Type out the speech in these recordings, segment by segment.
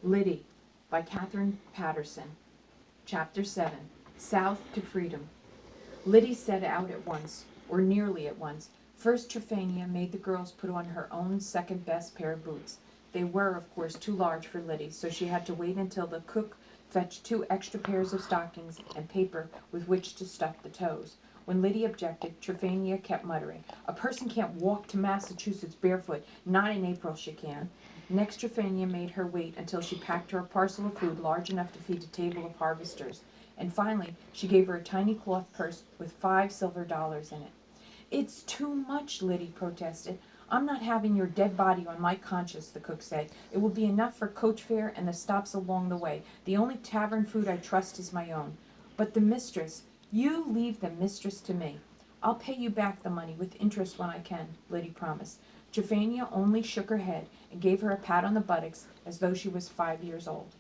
Lyddie by Catherine Patterson. Chapter 7. South to Freedom. Lyddie set out at once, or nearly at once. First, Tryphania made the girls put on her own second-best pair of boots. They were, of course, too large for Lyddie, so she had to wait until the cook fetched 2 extra pairs of stockings and paper with which to stuff the toes. When Lyddie objected, Tryphania kept muttering, "A person can't walk to Massachusetts barefoot. Not in April she can." Next, Tryphania made her wait until she packed her a parcel of food large enough to feed a table of harvesters. And finally, she gave her a tiny cloth purse with $5 silver in it. "It's too much," Lyddie protested. "I'm not having your dead body on my conscience," the cook said. "It will be enough for coach fare and the stops along the way. The only tavern food I trust is my own." "But the mistress—" "You leave the mistress to me. I'll pay you back the money with interest when I can," Lyddie promised. Tryphania only shook her head and gave her a pat on the buttocks as though she was 5 years old.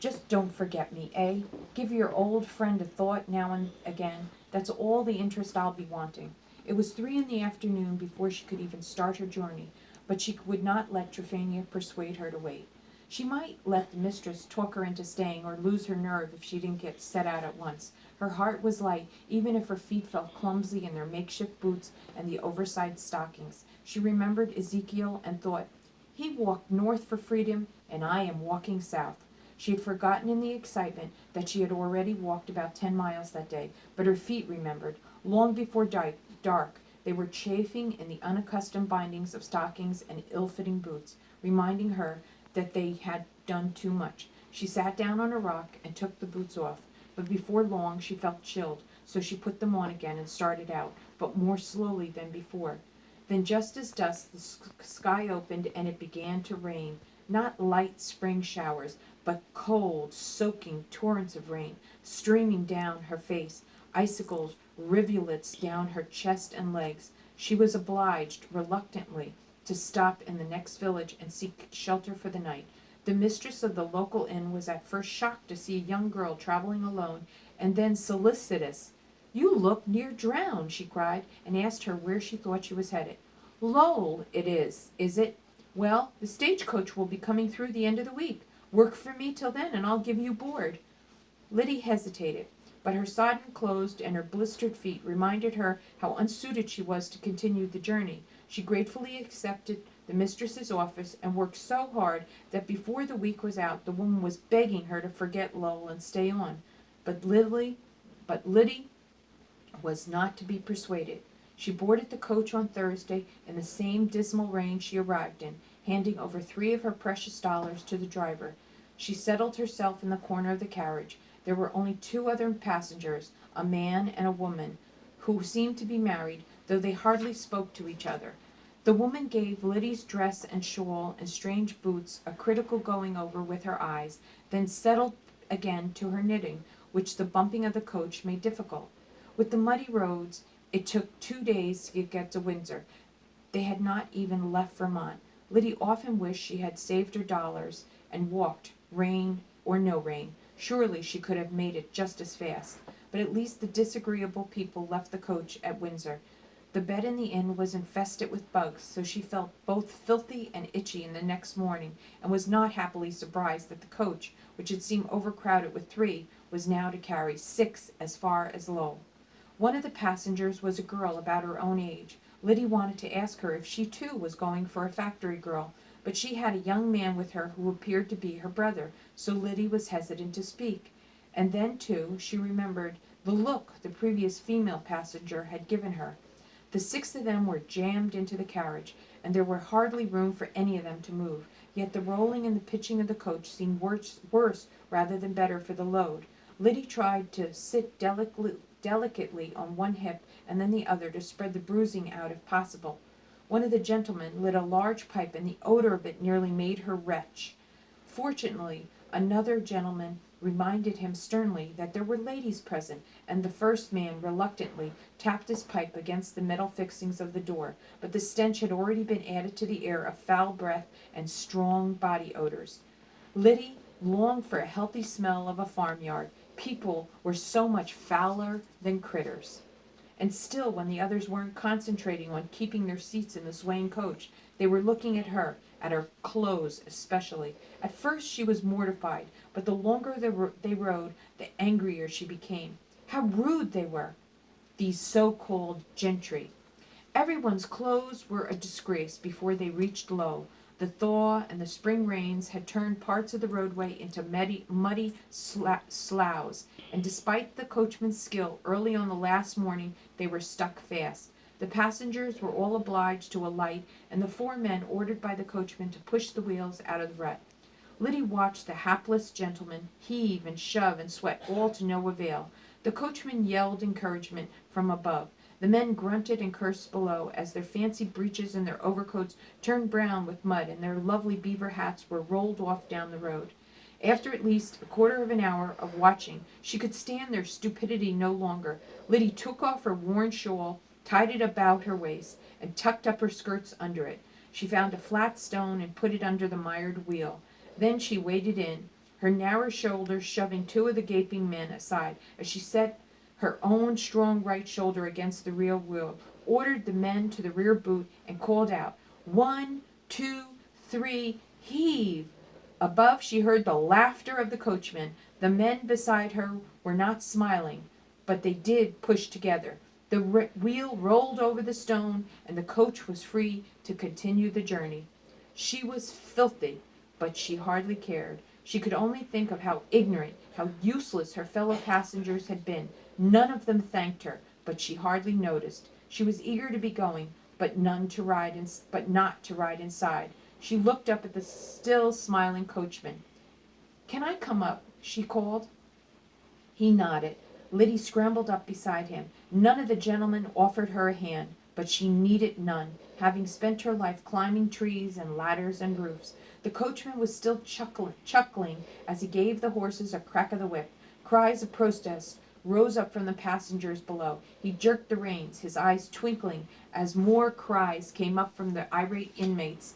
"Just don't forget me, eh? Give your old friend a thought now and again. That's all the interest I'll be wanting." It was 3 in the afternoon before she could even start her journey, but she would not let Tryphania persuade her to wait. She might let the mistress talk her into staying or lose her nerve if she didn't get set out at once. Her heart was light, even if her feet felt clumsy in their makeshift boots and the oversized stockings. She remembered Ezekiel and thought, "He walked north for freedom, and I am walking south." She had forgotten in the excitement that she had already walked about 10 miles that day, but her feet remembered. Long before dark, they were chafing in the unaccustomed bindings of stockings and ill-fitting boots, reminding her that they had done too much. She sat down on a rock and took the boots off, but before long she felt chilled, so she put them on again and started out, but more slowly than before. Then just as dusk, the sky opened and it began to rain. Not light spring showers, but cold, soaking torrents of rain, streaming down her face, icicles, rivulets down her chest and legs. She was obliged, reluctantly, to stop in the next village and seek shelter for the night. The mistress of the local inn was at first shocked to see a young girl traveling alone, and then solicitous. "You look near drowned," she cried, and asked her where she thought she was headed. "Lowell, it is it? Well, the stagecoach will be coming through the end of the week. Work for me till then, and I'll give you board." Lyddie hesitated, but her sodden clothes and her blistered feet reminded her how unsuited she was to continue the journey. She gratefully accepted the mistress's office and worked so hard that before the week was out the woman was begging her to forget Lowell and stay on. But Lyddie was not to be persuaded. She boarded the coach on Thursday in the same dismal rain she arrived in, handing over 3 of her precious dollars to the driver. She settled herself in the corner of the carriage. There were only 2 other passengers, a man and a woman, who seemed to be married, though they hardly spoke to each other. The woman gave Lyddie's dress and shawl and strange boots a critical going over with her eyes, then settled again to her knitting, which the bumping of the coach made difficult. With the muddy roads, it took 2 days to get to Windsor. They had not even left Vermont. Lyddie often wished she had saved her dollars and walked, rain or no rain. Surely she could have made it just as fast. But at least the disagreeable people left the coach at Windsor. The bed in the inn was infested with bugs, so she felt both filthy and itchy in the next morning, and was not happily surprised that the coach, which had seemed overcrowded with 3, was now to carry 6 as far as Lowell. One of the passengers was a girl about her own age. Lyddie wanted to ask her if she too was going for a factory girl, but she had a young man with her who appeared to be her brother, so Lyddie was hesitant to speak. And then, too, she remembered the look the previous female passenger had given her. The 6 of them were jammed into the carriage, and there were hardly room for any of them to move, yet the rolling and the pitching of the coach seemed worse rather than better for the load. Lyddie tried to sit delicately on one hip and then the other to spread the bruising out if possible. One of the gentlemen lit a large pipe, and the odor of it nearly made her retch. Fortunately, another gentleman reminded him sternly that there were ladies present, and the first man reluctantly tapped his pipe against the metal fixings of the door, but the stench had already been added to the air of foul breath and strong body odors. Lyddie longed for a healthy smell of a farmyard. People were so much fouler than critters. And still, when the others weren't concentrating on keeping their seats in the swaying coach, they were looking at her, at her clothes especially. At first she was mortified, but the longer they rode, the angrier she became. How rude they were, these so-called gentry. Everyone's clothes were a disgrace before they reached Low. The thaw and the spring rains had turned parts of the roadway into muddy sloughs, and despite the coachman's skill, early on the last morning they were stuck fast. The passengers were all obliged to alight, and the four men ordered by the coachman to push the wheels out of the rut. Lyddie watched the hapless gentleman heave and shove and sweat, all to no avail. The coachman yelled encouragement from above. The men grunted and cursed below as their fancy breeches and their overcoats turned brown with mud and their lovely beaver hats were rolled off down the road. After at least a quarter of an hour of watching, she could stand their stupidity no longer. Lyddie took off her worn shawl, tied it about her waist, and tucked up her skirts under it. She found a flat stone and put it under the mired wheel. Then she waded in, her narrow shoulders shoving two of the gaping men aside as she set her own strong right shoulder against the rear wheel, ordered the men to the rear boot, and called out, 1, 2, 3, heave! Above she heard the laughter of the coachman. The men beside her were not smiling, but they did push together. The wheel rolled over the stone, and the coach was free to continue the journey. She was filthy, but she hardly cared. She could only think of how ignorant, how useless her fellow passengers had been. None of them thanked her, but she hardly noticed. She was eager to be going, but not to ride inside. She looked up at the still smiling coachman. "Can I come up?" she called. He nodded. Lyddie scrambled up beside him. None of the gentlemen offered her a hand, but she needed none, having spent her life climbing trees and ladders and roofs. The coachman was still chuckling as he gave the horses a crack of the whip. Cries of protest rose up from the passengers below. He jerked the reins, his eyes twinkling as more cries came up from the irate inmates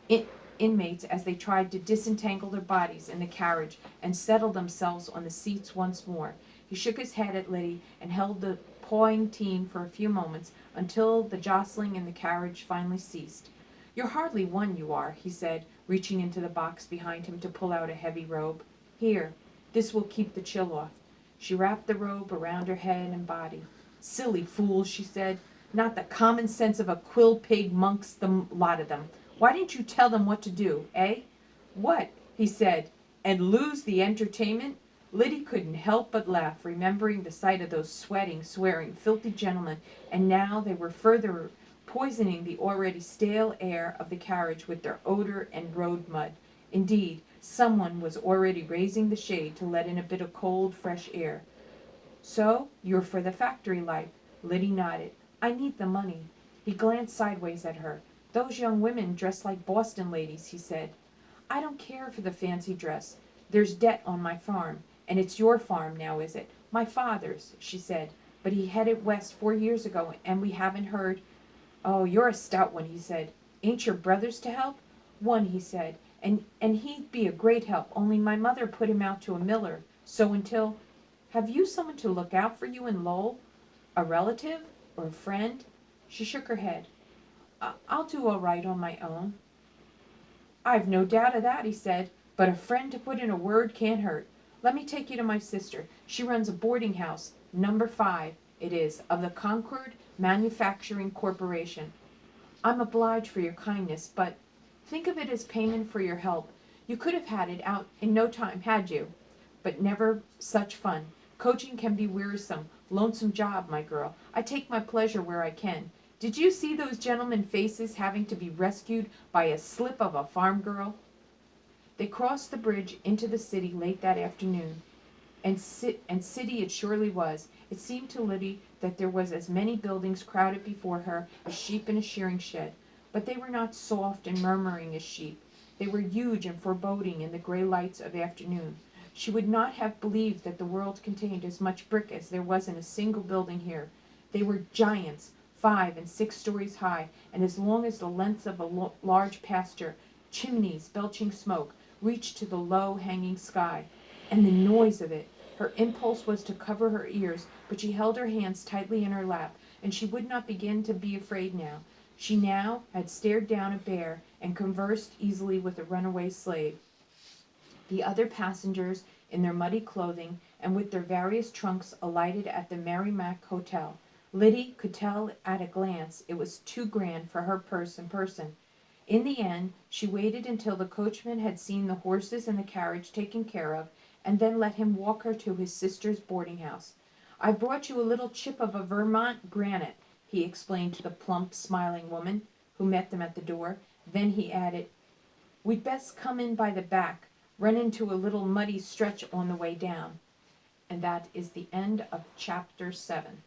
as they tried to disentangle their bodies in the carriage and settle themselves on the seats once more. He shook his head at Lyddie and held the pawing team for a few moments until the jostling in the carriage finally ceased. "You're hardly one, you are," he said, reaching into the box behind him to pull out a heavy robe. "Here, this will keep the chill off." She wrapped the robe around her head and body. "Silly fools," she said. "Not the common sense of a quill pig monks, the lot of them. Why didn't you tell them what to do, eh?" "What?" he said. "And lose the entertainment?" Lyddie couldn't help but laugh, remembering the sight of those sweating, swearing, filthy gentlemen, and now they were further poisoning the already stale air of the carriage with their odor and road mud. Indeed, someone was already raising the shade to let in a bit of cold, fresh air. "So, you're for the factory life?" Lyddie nodded. "I need the money." He glanced sideways at her. "Those young women dress like Boston ladies," he said. "I don't care for the fancy dress. There's debt on my farm. And it's your farm now, is it?" "My father's," she said. "But he headed west 4 years ago, and we haven't heard." "Oh, you're a stout one," he said. "Ain't your brothers to help?" "One," he said. And he'd be a great help, only my mother put him out to a miller. So until—" "Have you someone to look out for you in Lowell? A relative? Or a friend?" She shook her head. "I'll do all right on my own." "I've no doubt of that," he said. "But a friend to put in a word can't hurt. Let me take you to my sister. She runs a boarding house, number 5, it is, of the Concord Manufacturing Corporation. I'm obliged for your kindness, but think of it as payment for your help. You could have had it out in no time, had you? But never such fun. Coaching can be wearisome, lonesome job, my girl. I take my pleasure where I can. Did you see those gentlemen faces having to be rescued by a slip of a farm girl?" They crossed the bridge into the city late that afternoon, and city it surely was. It seemed to Lyddie that there was as many buildings crowded before her as sheep in a shearing shed, but they were not soft and murmuring as sheep. They were huge and foreboding in the gray lights of afternoon. She would not have believed that the world contained as much brick as there was in a single building here. They were giants, 5 and 6 stories high, and as long as the length of a large pasture. Chimneys belching smoke reached to the low-hanging sky. And the noise of it! Her impulse was to cover her ears, but she held her hands tightly in her lap, and she would not begin to be afraid now. She now had stared down a bear and conversed easily with a runaway slave. The other passengers, in their muddy clothing and with their various trunks, alighted at the Merrimack Hotel. Lyddie could tell at a glance it was too grand for her purse and person. In the end, she waited until the coachman had seen the horses and the carriage taken care of, and then let him walk her to his sister's boarding house. "I've brought you a little chip of a Vermont granite," he explained to the plump, smiling woman who met them at the door. Then he added, "We'd best come in by the back. Run into a little muddy stretch on the way down." And that is the end of chapter 7.